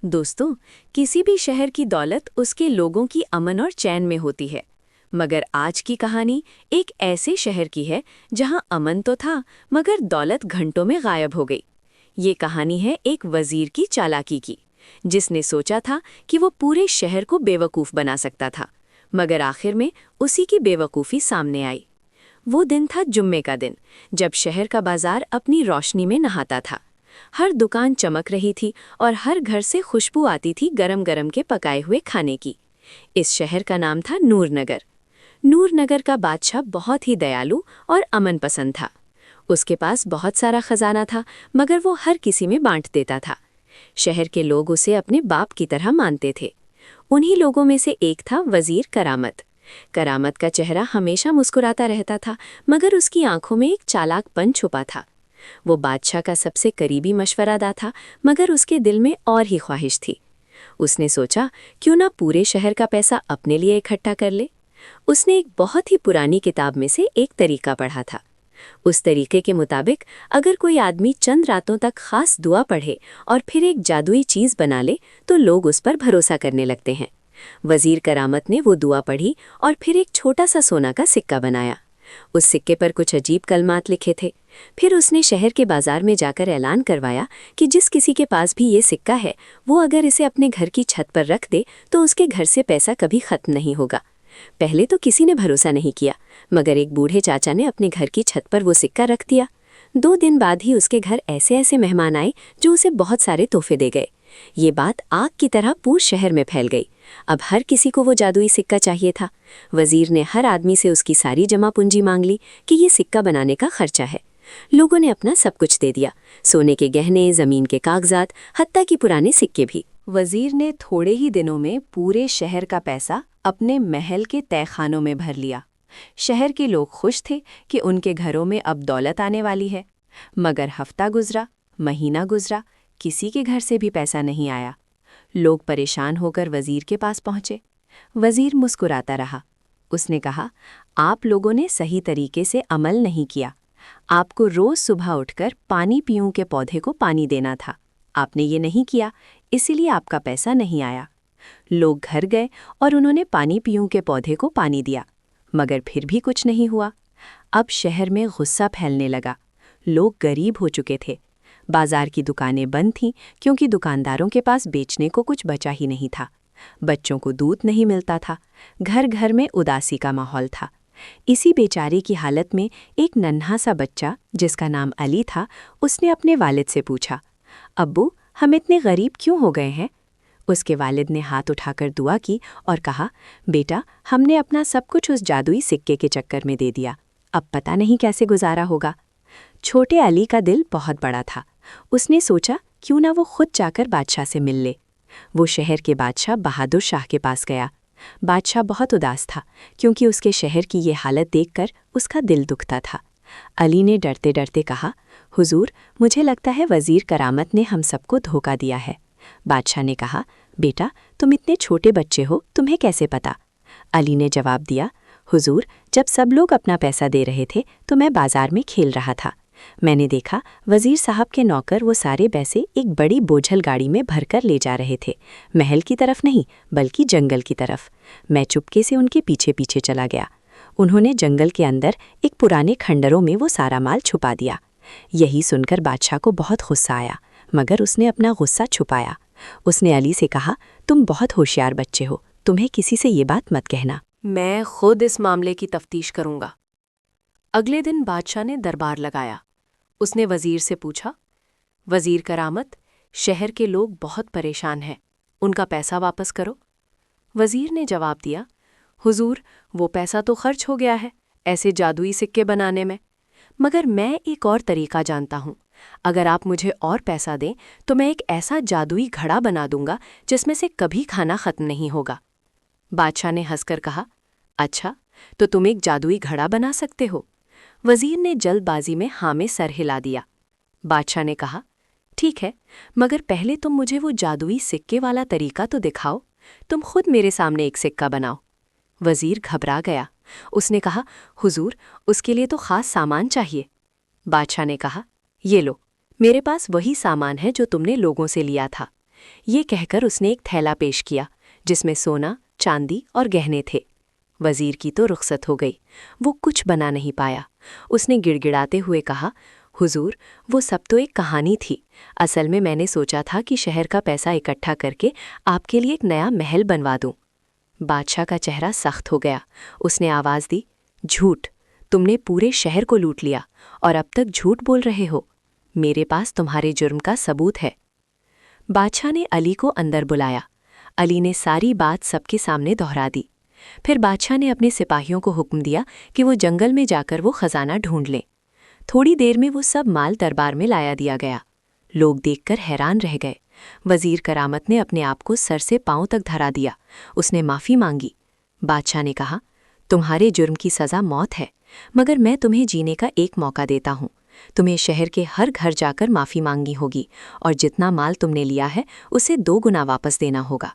दोस्तों, किसी भी शहर की दौलत उसके लोगों की अमन और चैन में होती है। मगर आज की कहानी एक ऐसे शहर की है जहां अमन तो था मगर दौलत घंटों में गायब हो गई। ये कहानी है एक वजीर की चालाकी की, जिसने सोचा था कि वो पूरे शहर को बेवकूफ़ बना सकता था, मगर आखिर में उसी की बेवकूफ़ी सामने आई। वो दिन था जुम्मे का दिन, जब शहर का बाजार अपनी रोशनी में नहाता था। हर दुकान चमक रही थी और हर घर से खुशबू आती थी गरम गरम के पकाए हुए खाने की। इस शहर का नाम था नूरनगर। नूरनगर का बादशाह बहुत ही दयालु और अमन पसंद था। उसके पास बहुत सारा खजाना था, मगर वो हर किसी में बांट देता था। शहर के लोग उसे अपने बाप की तरह मानते थे। उन्हीं लोगों में से एक था वजीर करामत। करामत का चेहरा हमेशा मुस्कुराता रहता था, मगर उसकी आंखों में एक चालाकपन छुपा था। वो बादशाह का सबसे करीबी मशवरादा था, मगर उसके दिल में और ही ख्वाहिश थी। उसने सोचा, क्यों ना पूरे शहर का पैसा अपने लिए इकट्ठा कर ले। उसने एक बहुत ही पुरानी किताब में से एक तरीका पढ़ा था। उस तरीके के मुताबिक अगर कोई आदमी चंद रातों तक खास दुआ पढ़े और फिर एक जादुई चीज़ बना ले, तो लोग उस पर भरोसा करने लगते हैं। वजीर करामत ने वो दुआ पढ़ी और फिर एक छोटा सा सोना का सिक्का बनाया। उस सिक्के पर कुछ अजीब कलमात लिखे थे। फिर उसने शहर के बाजार में जाकर ऐलान करवाया कि जिस किसी के पास भी ये सिक्का है, वो अगर इसे अपने घर की छत पर रख दे तो उसके घर से पैसा कभी खत्म नहीं होगा। पहले तो किसी ने भरोसा नहीं किया, मगर एक बूढ़े चाचा ने अपने घर की छत पर वो सिक्का रख दिया। 2 दिन बाद ही उसके घर ऐसे ऐसे मेहमान आए जो उसे बहुत सारे तोहफे दे गए। ये बात आग की तरह पूरे शहर में फैल गई। अब हर किसी को वो जादुई सिक्का चाहिए था। वजीर ने हर आदमी से उसकी सारी जमा पूंजी मांग ली कि ये सिक्का बनाने का खर्चा है। लोगों ने अपना सब कुछ दे दिया, सोने के गहने, जमीन के कागजात, हत्ता कि पुराने सिक्के भी। वजीर ने थोड़े ही दिनों में पूरे शहर का पैसा अपने महल के तहखानों में भर लिया। शहर के लोग खुश थे कि उनके घरों में अब दौलत आने वाली है। मगर हफ्ता गुजरा, महीना गुजरा, किसी के घर से भी पैसा नहीं आया। लोग परेशान होकर वजीर के पास पहुंचे। वजीर मुस्कुराता रहा। उसने कहा, आप लोगों ने सही तरीके से अमल नहीं किया। आपको रोज सुबह उठकर पानी पीऊं के पौधे को पानी देना था। आपने ये नहीं किया, इसीलिए आपका पैसा नहीं आया। लोग घर गए और उन्होंने पानी पीऊं के पौधे को पानी दिया, मगर फिर भी कुछ नहीं हुआ। अब शहर में गुस्सा फैलने लगा। लोग गरीब हो चुके थे। बाजार की दुकानें बंद थीं क्योंकि दुकानदारों के पास बेचने को कुछ बचा ही नहीं था। बच्चों को दूध नहीं मिलता था। घर घर में उदासी का माहौल था। इसी बेचारे की हालत में एक नन्हा सा बच्चा, जिसका नाम अली था, उसने अपने वालिद से पूछा, अब्बू, हम इतने गरीब क्यों हो गए हैं? उसके वालिद ने हाथ उठाकर दुआ की और कहा, बेटा, हमने अपना सब कुछ उस जादुई सिक्के के चक्कर में दे दिया। अब पता नहीं कैसे गुजारा होगा। छोटे अली का दिल बहुत बड़ा था। उसने सोचा, क्यों ना वो खुद जाकर बादशाह से मिल ले। वो शहर के बादशाह बहादुर शाह के पास गया। बादशाह बहुत उदास था क्योंकि उसके शहर की ये हालत देखकर उसका दिल दुखता था। अली ने डरते डरते कहा, हुजूर, मुझे लगता है वजीर करामत ने हम सबको धोखा दिया है। बादशाह ने कहा, बेटा, तुम इतने छोटे बच्चे हो, तुम्हें कैसे पता? अली ने जवाब दिया, हुजूर, जब सब लोग अपना पैसा दे रहे थे तो मैं बाजार में खेल रहा था। मैंने देखा वजीर साहब के नौकर वो सारे पैसे एक बड़ी बोझल गाड़ी में भरकर ले जा रहे थे। महल की तरफ नहीं, बल्कि जंगल की तरफ। मैं चुपके से उनके पीछे पीछे चला गया। उन्होंने जंगल के अंदर एक पुराने खंडरों में वो सारा माल छुपा दिया। यही सुनकर बादशाह को बहुत गुस्सा आया, मगर उसने अपना गुस्सा छुपाया। उसने अली से कहा, तुम बहुत होशियार बच्चे हो, तुम्हें किसी से ये बात मत कहना। मैं खुद इस मामले की तफ्तीश करूंगा। अगले दिन बादशाह ने दरबार लगाया। उसने वजीर से पूछा, वजीर करामत, शहर के लोग बहुत परेशान हैं, उनका पैसा वापस करो। वजीर ने जवाब दिया, हुजूर, वो पैसा तो खर्च हो गया है ऐसे जादुई सिक्के बनाने में। मगर मैं एक और तरीका जानता हूँ। अगर आप मुझे और पैसा दें तो मैं एक ऐसा जादुई घड़ा बना दूंगा जिसमें से कभी खाना खत्म नहीं होगा। बादशाह ने हंसकर कहा, अच्छा, तो तुम एक जादुई घड़ा बना सकते हो? वजीर ने जल्दबाजी में हाँ में सर हिला दिया। बादशाह ने कहा, ठीक है, मगर पहले तुम मुझे वो जादुई सिक्के वाला तरीका तो दिखाओ। तुम खुद मेरे सामने एक सिक्का बनाओ। वजीर घबरा गया। उसने कहा, हुजूर, उसके लिए तो खास सामान चाहिए। बादशाह ने कहा, ये लो, मेरे पास वही सामान है जो तुमने लोगों से लिया था। یہ کہہ کر اس نے ایک تھیلا پیش کیا جس میں سونا، چاندی اور گہنے تھے۔ وزیر کی تو رخصت ہو گئی، وہ کچھ بنا نہیں پایا۔ اس نے گڑ گڑاتے ہوئے کہا، حضور، وہ سب تو ایک کہانی تھی، اصل میں نے سوچا تھا کہ شہر کا پیسہ اکٹھا کر کے آپ کے لیے ایک نیا محل بنوا دوں۔ بادشاہ کا چہرہ سخت ہو گیا، اس نے آواز دی، جھوٹ، تم نے پورے شہر کو لوٹ لیا اور اب تک جھوٹ بول رہے ہو، میرے پاس تمہارے جرم کا ثبوت ہے۔ بادشاہ نے علی کو اندر بلایا، علی نے ساری بات سب کے سامنے دہرا دی۔ پھر بادشاہ نے اپنے سپاہیوں کو حکم دیا کہ وہ جنگل میں جا کر وہ خزانہ ڈھونڈ لیں۔ تھوڑی دیر میں وہ سب مال دربار میں لایا دیا گیا۔ لوگ دیکھ کر حیران رہ گئے۔ وزیر کرامت نے اپنے آپ کو سر سے پاؤں تک دھرا دیا، اس نے معافی مانگی۔ بادشاہ نے کہا، تمہارے جرم کی سزا موت ہے، مگر میں تمہیں جینے کا ایک موقع دیتا ہوں۔ تمہیں شہر کے ہر گھر جا کر معافی مانگنی ہوگی اور جتنا مال تم نے لیا ہے اسے 2 گنا واپس دینا ہوگا۔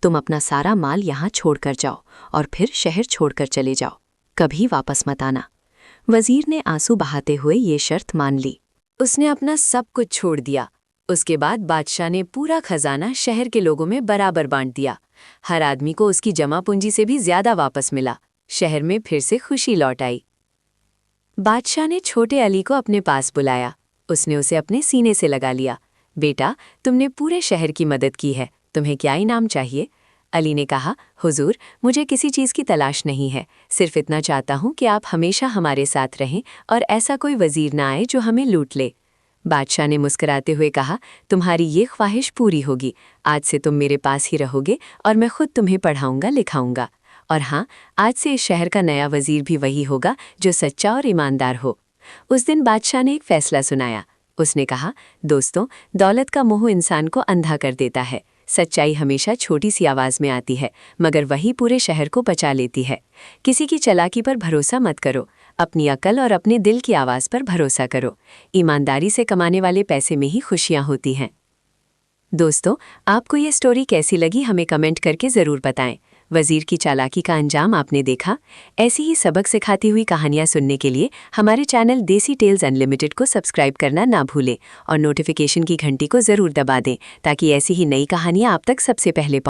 تم اپنا سارا مال یہاں چھوڑ کر جاؤ اور پھر شہر چھوڑ کر چلے جاؤ، کبھی واپس مت آنا۔ وزیر نے آنسو بہاتے ہوئے یہ شرط مان لی۔ اس نے اپنا سب کچھ چھوڑ دیا۔ اس کے بعد بادشاہ نے پورا خزانہ شہر کے لوگوں میں برابر بانٹ دیا۔ ہر آدمی کو اس کی جمع پونجی سے بھی زیادہ واپس ملا۔ شہر میں پھر سے خوشی لوٹ آئی۔ بادشاہ نے چھوٹے علی کو اپنے پاس بلایا۔ اس نے اسے اپنے سینے سے لگا لیا۔ بیٹا، تم نے پورے شہر کی مدد کی ہے، تمہیں کیا انعام چاہیے؟ علی نے کہا، حضور، مجھے کسی چیز کی تلاش نہیں ہے، صرف اتنا چاہتا ہوں کہ آپ ہمیشہ ہمارے ساتھ رہیں اور ایسا کوئی وزیر نہ آئے جو ہمیں لوٹ لے۔ بادشاہ نے مسکراتے ہوئے کہا، تمہاری یہ خواہش پوری ہوگی، آج سے تم میرے پاس ہی رہو گے اور میں خود تمہیں پڑھاؤں گا، لکھاؤں گا، اور ہاں، آج سے اس شہر کا نیا وزیر بھی وہی ہوگا جو سچا اور ایماندار ہو۔ اس دن بادشاہ نے ایک فیصلہ سنایا۔ اس نے کہا، دوستوں، دولت کا موہ انسان کو اندھا کر دیتا ہے، سچائی ہمیشہ چھوٹی سی آواز میں آتی ہے مگر وہی پورے شہر کو بچا لیتی ہے۔ کسی کی چالاکی پر بھروسہ مت کرو، اپنی عقل اور اپنے دل کی آواز پر بھروسہ کرو۔ ایمانداری سے کمانے والے پیسے میں ہی خوشیاں ہوتی ہیں۔ دوستو، آپ کو یہ سٹوری کیسی لگی ہمیں کمنٹ کر کے ضرور بتائیں۔ وزیر کی چالاکی کا انجام آپ نے دیکھا؟ ایسی ہی سبق سکھاتی ہوئی کہانیاں سننے کے لیے ہمارے چینل دیسی ٹیلز انلیمیٹڈ کو سبسکرائب کرنا نہ بھولیں اور نوٹیفیکیشن کی گھنٹی کو ضرور دبا دیں تاکہ ایسی ہی نئی کہانیاں آپ تک سب سے پہلے